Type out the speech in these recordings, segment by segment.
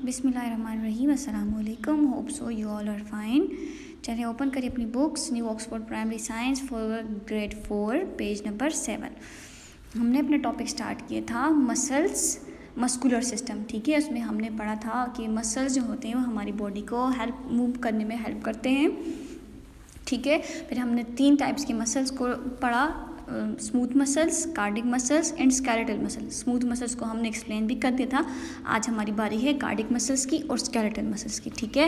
बिस्मिल्लाहिर्रहमानिर्रहीम, अस्सलाम वालेकुम। Hope so you all are fine. चलिए ओपन करिए अपनी books, new Oxford primary science for grade 4 page number 7। हमने अपना टॉपिक स्टार्ट किया था मसल्स, मस्कुलर सिस्टम। ठीक है, उसमें हमने पढ़ा था कि मसल्स जो होते हैं वो हमारी बॉडी को हेल्प मूव करने में हेल्प करते हैं। ठीक है, फिर हमने 3 टाइप्स के मसल्स को पढ़ा, smooth muscles, cardiac muscles and skeletal muscles. Smooth muscles को हमने एक्सप्लेन भी कर दिया था। आज हमारी बारी है कार्डिक मसल्स की और स्केलेटल मसल्स की। ठीक है,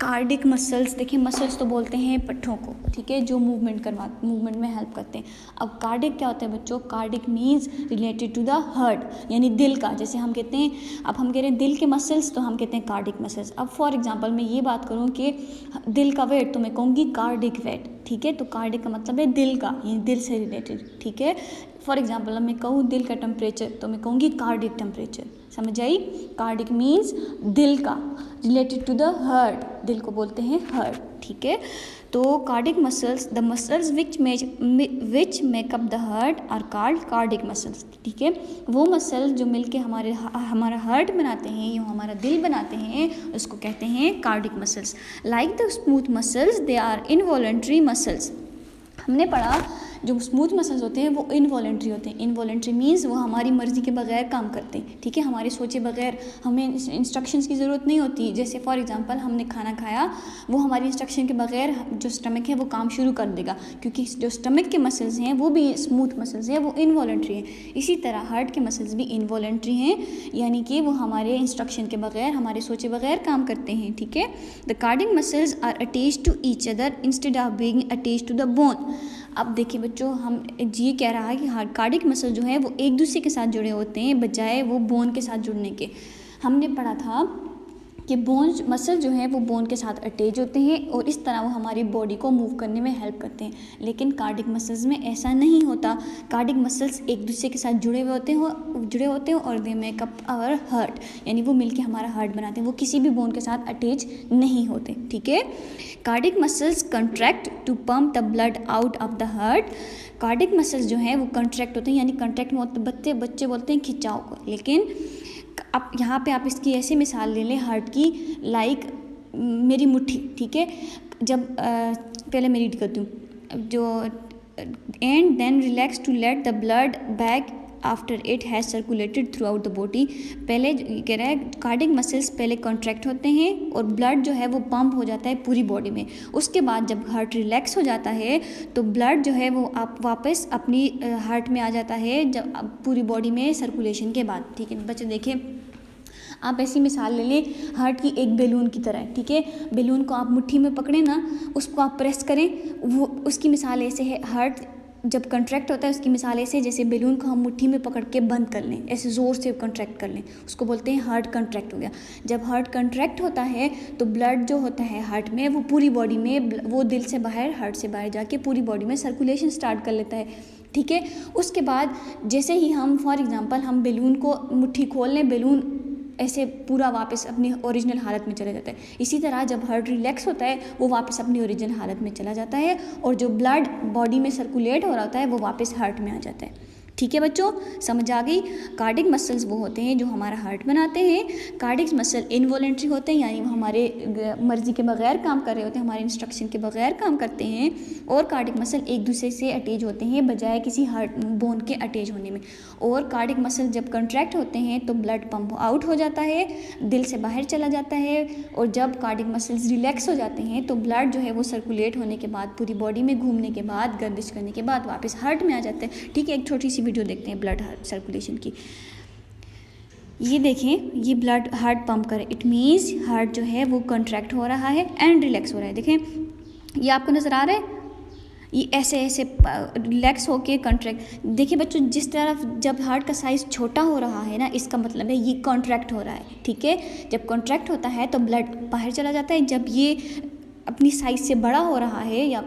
कार्डिक मसल्स, देखिए मसल्स तो बोलते हैं पट्ठों को, ठीक है, जो मूवमेंट में हेल्प करते हैं। अब कार्डिक क्या होता है बच्चों? Cardiac means related to the heart, यानी दिल का। जैसे हम कहते हैं, अब हम कह रहे हैं दिल के मसल्स, तो हम कहते हैं कार्डिक मसल्स। अब फॉर एग्जाम्पल मैं ये बात करूँ कि दिल का वेट, तो मैं कहूँगी कार्डिक वेट। ठीक है, तो कार्डिक का मतलब है दिल का, यानी दिल से रिलेटेड। ठीक है, फॉर एग्जाम्पल मैं कहूँ दिल का टेम्परेचर, तो मैं कहूँगी कार्डिक टेम्परेचर। समझ आई? कार्डिक मीन्स दिल का, रिलेटेड टू द हार्ट, दिल को बोलते हैं हार्ट। ठीक है, तो cardiac muscles, the muscles which make up the heart are called cardiac muscles. ठीक है, वो मसल्स जो मिलके हमारा हार्ट बनाते हैं, या हमारा दिल बनाते हैं, उसको कहते हैं cardiac muscles. Like the smooth muscles they are involuntary muscles. हमने पढ़ा जो स्मूथ मसल्स होते हैं वो इनवॉलंटरी होते हैं। इनवॉलंटरी मीन्स वो हमारी मर्ज़ी के बगैर काम करते हैं। ठीक है, हमारे सोचे बगैर, हमें इंस्ट्रक्शंस की ज़रूरत नहीं होती। जैसे फॉर एग्जांपल हमने खाना खाया, वो हमारी इंस्ट्रक्शन के बगैर जो स्टमक है वो काम शुरू कर देगा, क्योंकि जो स्टमक के मसल्स हैं वो भी स्मूथ मसल्स हैं, वो इनवॉलंटरी हैं। इसी तरह हार्ट के मसल्स भी इनवॉलंटरी हैं, यानी कि वो हमारे इंस्ट्रक्शन के बगैर, हमारे सोचे बगैर काम करते हैं। ठीक है, the cardiac muscles are attached to each other instead of being attached to the bone. अब देखिए बच्चों, हम ये कह रहा है कि कार्डिक मसल जो है वो एक दूसरे के साथ जुड़े होते हैं, बजाय वो बोन के साथ जुड़ने के। हमने पढ़ा था कि बोन मसल जो है वो बोन के साथ अटैच होते हैं, और इस तरह वो हमारी बॉडी को मूव करने में हेल्प करते हैं। लेकिन कार्डिक मसल्स में ऐसा नहीं होता। कार्डिक मसल्स एक दूसरे के साथ जुड़े होते हैं और they make up our heart, यानी वो मिलके हमारा हार्ट बनाते हैं, वो किसी भी बोन के साथ अटैच नहीं होते। ठीक है, cardiac muscles contract to pump the blood out of the heart. Cardiac muscles जो हैं वो कंट्रैक्ट होते हैं, यानी कंट्रैक्ट में बच्चे बोलते हैं खिंचाव को। लेकिन अब यहाँ पे आप इसकी ऐसी मिसाल ले लें हार्ट की, लाइक मेरी मुट्ठी। ठीक है, जब पहले मैं रीड करती हूँ, जो and then relax to let the blood back after it has circulated throughout the body. पहले कह रहा है कार्डिक मसल्स पहले कॉन्ट्रैक्ट होते हैं और ब्लड जो है वो पंप हो जाता है पूरी बॉडी में। उसके बाद जब हार्ट रिलैक्स हो जाता है तो ब्लड जो है वो आप वापस अपनी हार्ट में आ जाता है, जब पूरी बॉडी में सर्कुलेशन के बाद। ठीक है बच्चे, देखें आप ऐसी मिसाल ले लें हार्ट की, एक बैलून की तरह। ठीक है, बैलून को आप मुट्ठी में पकड़ें ना, उसको आप प्रेस करें, वो उसकी मिसाल ऐसे है। हार्ट जब कंट्रैक्ट होता है उसकी मिसाल ऐसे, जैसे बैलून को हम मुट्ठी में पकड़ के बंद कर लें, ऐसे ज़ोर से कंट्रैक्ट कर लें, उसको बोलते हैं हार्ट कंट्रैक्ट हो गया। जब हार्ट कंट्रैक्ट होता है तो ब्लड जो होता है हार्ट में, वो पूरी बॉडी में, वो दिल से बाहर, हार्ट से बाहर जाके पूरी बॉडी में सर्कुलेशन स्टार्ट कर लेता है। ठीक है, उसके बाद जैसे ही हम फॉर एग्जांपल हम बैलून को मुट्ठी खोल लें, बैलून ऐसे पूरा वापस अपनी ओरिजिनल हालत में चला जाता है। इसी तरह जब हार्ट रिलैक्स होता है वो वापस अपनी ओरिजिनल हालत में चला जाता है, और जो ब्लड बॉडी में सर्कुलेट हो रहा होता है वो वापस हार्ट में आ जाता है। ठीक है बच्चों, समझ आ गई? कार्डिक मसल्स वो होते हैं जो हमारा हार्ट बनाते हैं। कार्डिक मसल इनवॉलेंट्री होते हैं, यानी वो हमारे मर्ज़ी के बगैर काम कर रहे होते हैं, हमारे इंस्ट्रक्शन के बगैर काम करते हैं। और कार्डिक मसल एक दूसरे से अटैच होते हैं, बजाय किसी हार्ट बोन के अटैच होने में। और कार्डिक मसल जब कंट्रैक्ट होते हैं तो ब्लड पंप आउट हो जाता है, दिल से बाहर चला जाता है। और जब कार्डिक मसल्स रिलैक्स हो जाते हैं तो ब्लड जो है वो सर्कुलेट होने के बाद, पूरी बॉडी में घूमने के बाद, गर्दिश करने के बाद वापस हार्ट में आ जाता है। ठीक है, एक छोटी सी वीडियो देखते हैं ब्लड सर्कुलेशन की। ये देखें, ये ब्लड हार्ट पंप करे, इट मीन्स हार्ट जो है वो कंट्रैक्ट हो रहा है एंड रिलैक्स हो रहा है। देखें, ये आपको नज़र आ रहा है, ये ऐसे ऐसे रिलैक्स होके कंट्रैक्ट। देखिए बच्चों, जिस तरफ जब हार्ट का साइज़ छोटा हो रहा है ना, इसका मतलब है ये कॉन्ट्रैक्ट हो रहा है। ठीक है, जब कॉन्ट्रैक्ट होता है तो ब्लड बाहर चला जाता है। जब ये अपनी साइज़ से बड़ा हो रहा है, या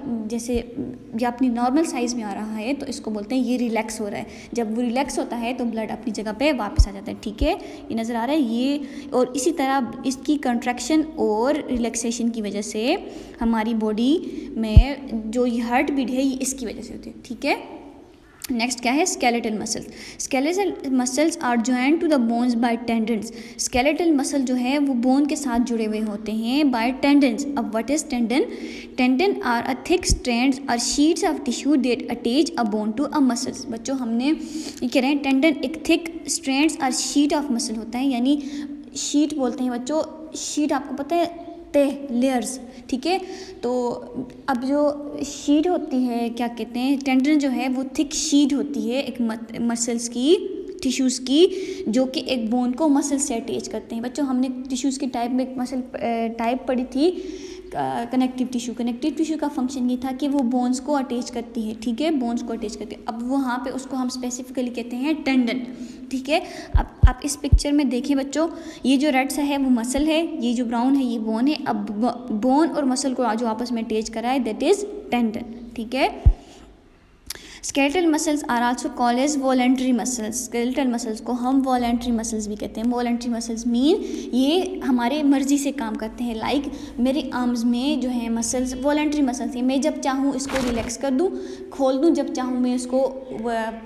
अपनी नॉर्मल साइज़ में आ रहा है, तो इसको बोलते हैं ये रिलैक्स हो रहा है। जब वो रिलैक्स होता है तो ब्लड अपनी जगह पे वापस आ जाता है। ठीक है, ये नज़र आ रहा है ये। और इसी तरह इसकी कंट्रैक्शन और रिलैक्सेशन की वजह से हमारी बॉडी में जो ये हार्ट बीट है ये इसकी वजह से होती है। ठीक है, नेक्स्ट क्या है, skeletal muscles. Skeletal muscles are joint to the bones by tendons. Skeletal muscle जो है वो बोन के साथ जुड़े हुए होते हैं बाय टेंडन्स। अब what is tendon? Tendon are a thick strands और sheets of tissue that attach a bone to a muscles. बच्चों हमने ये कह रहे हैं टेंडन एक थिक स्ट्रैंड्स और शीट ऑफ मसल होता है, यानी शीट बोलते हैं बच्चों, शीट आपको पता है, लेयर्स, ठीक है। तो अब जो शीट होती है, क्या कहते हैं, टेंडन जो है वो थिक शीट होती है एक मसल्स की, टिश्यूज़ की, जो कि एक बोन को मसल से अटैच करते हैं। बच्चों हमने टिश्यूज़ के टाइप में एक मसल टाइप पढ़ी थी, कनेक्टिव टिश्यू। कनेक्टिव टिश्यू का फंक्शन ये था कि वो बोन्स को अटैच करती है, ठीक है, बोन्स को अटैच करती है। अब वहाँ पे उसको हम स्पेसिफिकली कहते हैं टेंडन, ठीक है। अब आप इस पिक्चर में देखिए बच्चों, ये जो रेड सा है वो मसल है, ये जो ब्राउन है ये बोन है। अब बोन और मसल को जो आपस में अटैच करा है दैट इज टेंडन, ठीक है। Skeletal muscles are also called as voluntary muscles. Skeletal muscles को हम वॉलेंट्री मसल्स भी कहते हैं। वॉलेंट्री मसल्स मीन ये हमारे मर्जी से काम करते हैं। लाइक मेरे आर्म्स में जो है मसल्स वॉलेंट्री मसल्स हैं, मैं जब चाहूँ इसको रिलैक्स कर दूँ, खोल दूँ, जब चाहूँ मैं इसको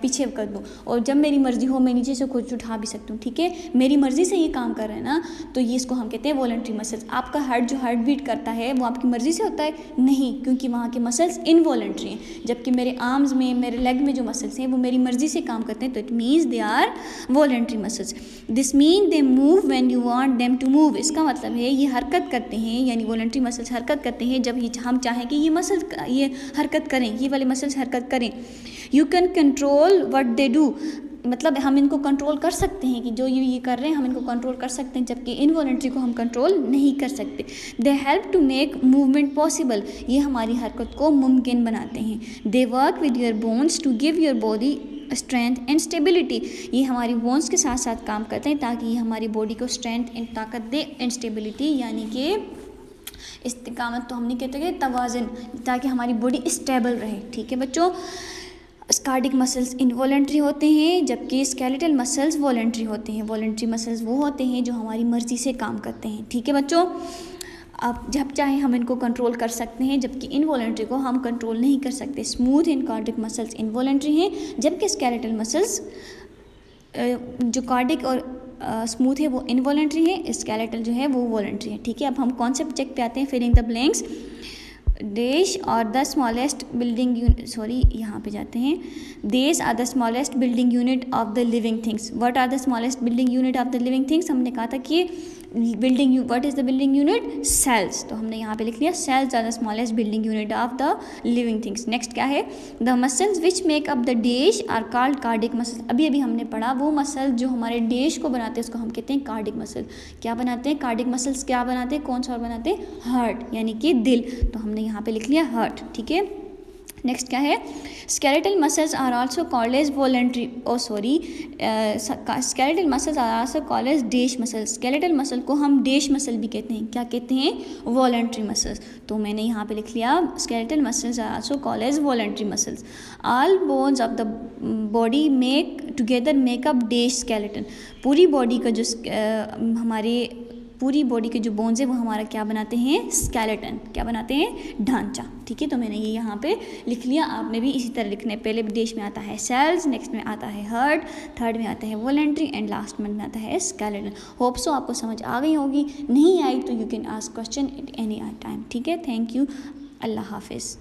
पीछे कर दूँ, और जब मेरी मर्जी हो मैं नीचे से कुछ उठा भी सकती हूँ, ठीक है। मेरी मर्जी से ये काम कर रहे हैं ना, तो ये इसको हम कहते हैं वॉलेंट्री मसल्स। आपका हार्ट जो हार्ट बीट करता है वो आपकी मर्जी से होता है? नहीं, क्योंकि वहाँ के मसल्स इनवॉलेंट्री हैं। जबकि मेरे आर्म्स में, मेरे लेग में जो मसल्स हैं वो मेरी मर्जी से काम करते हैं, तो it means they are voluntary muscles. This mean they move when you want them to move. इसका मतलब है ये हरकत करते हैं, यानी वॉलेंट्री मसल्स हरकत करते हैं जब हम चाहें कि ये मसल्स ये हरकत करें, ये वाले मसल्स हरकत करें। You can control what they do, मतलब हम इनको कंट्रोल कर सकते हैं कि जो ये कर रहे हैं हम इनको कंट्रोल कर सकते हैं, जबकि इनवॉलेंट्री को हम कंट्रोल नहीं कर सकते। They help to make movement possible, ये हमारी हरकत को मुमकिन बनाते हैं। They work with your bones to give your body strength and stability, ये हमारी बोन्स के साथ साथ काम करते हैं ताकि ये हमारी बॉडी को स्ट्रेंथ एंड ताकत दे, एंड स्टेबिलिटी यानी कि इस्तिकामत तो हम नहीं कहते कि तवाज़ुन, ताकि हमारी बॉडी स्टेबल रहे, ठीक है बच्चों। कार्डिक मसल्स इनवॉलेंट्री होते हैं जबकि स्केलेटल मसल्स वॉलेंट्री होते हैं। वॉलेंट्री मसल्स वो होते हैं जो हमारी मर्जी से काम करते हैं, ठीक है बच्चों। आप जब चाहे हम इनको कंट्रोल कर सकते हैं, जबकि इनवॉलेंट्री को हम कंट्रोल नहीं कर सकते। Smooth and cardiac muscles involuntary हैं, जबकि स्केलेटल मसल्स जो कार्डिक और स्मूथ है वो इनवॉलेंट्री है, स्केलेटल जो है वो वॉलेंट्री है, ठीक है। अब हम कॉन्सेप्ट चेक पे आते हैं, फिलिंग द ब्लैंक्स। देश और द स्मॉलेस्ट बिल्डिंग यहाँ पे जाते हैं। These are the smallest building unit of the living things. What are the smallest building unit of the living things? हमने कहा था कि building, what is the building unit? Cells. तो हमने यहाँ पे लिख लिया cells are the smallest building unit of the living things. Next क्या है? The muscles which make up the dish are called cardiac muscle. अभी अभी हमने पढ़ा वो मसल जो हमारे डिश को बनाते हैं उसको हम कहते हैं कार्डिक मसल। क्या बनाते हैं? कार्डिक मसल्स क्या बनाते हैं? कौन सा और बनाते हैं? हार्ट यानी कि दिल। तो हमने यहाँ पे लिख लिया हार्ट, ठीक है। नेक्स्ट क्या है? Skeletal muscles are also called as voluntary, skeletal muscles are also called as dash muscle. Skeletal muscle को हम डैश मसल भी कहते हैं। क्या कहते हैं? Voluntary muscles. तो मैंने यहाँ पे लिख लिया skeletal muscles are also called as voluntary muscles. All bones of the body make together make up dash skeleton. पूरी बॉडी का जो हमारे पूरी बॉडी के जो बोन्स है वो हमारा क्या बनाते हैं? स्केलेटन। क्या बनाते हैं? ढांचा, ठीक है। तो मैंने ये यहाँ पे लिख लिया, आपने भी इसी तरह लिखना है। पहले देश में आता है सेल्स, नेक्स्ट में आता है हार्ट, थर्ड में आता है वॉलेंट्री एंड लास्ट में आता है स्केलेटन। होप सो आपको समझ आ गई होगी, नहीं आई तो you can ask question at any time, ठीक है। थैंक यू, अल्लाह हाफिज़।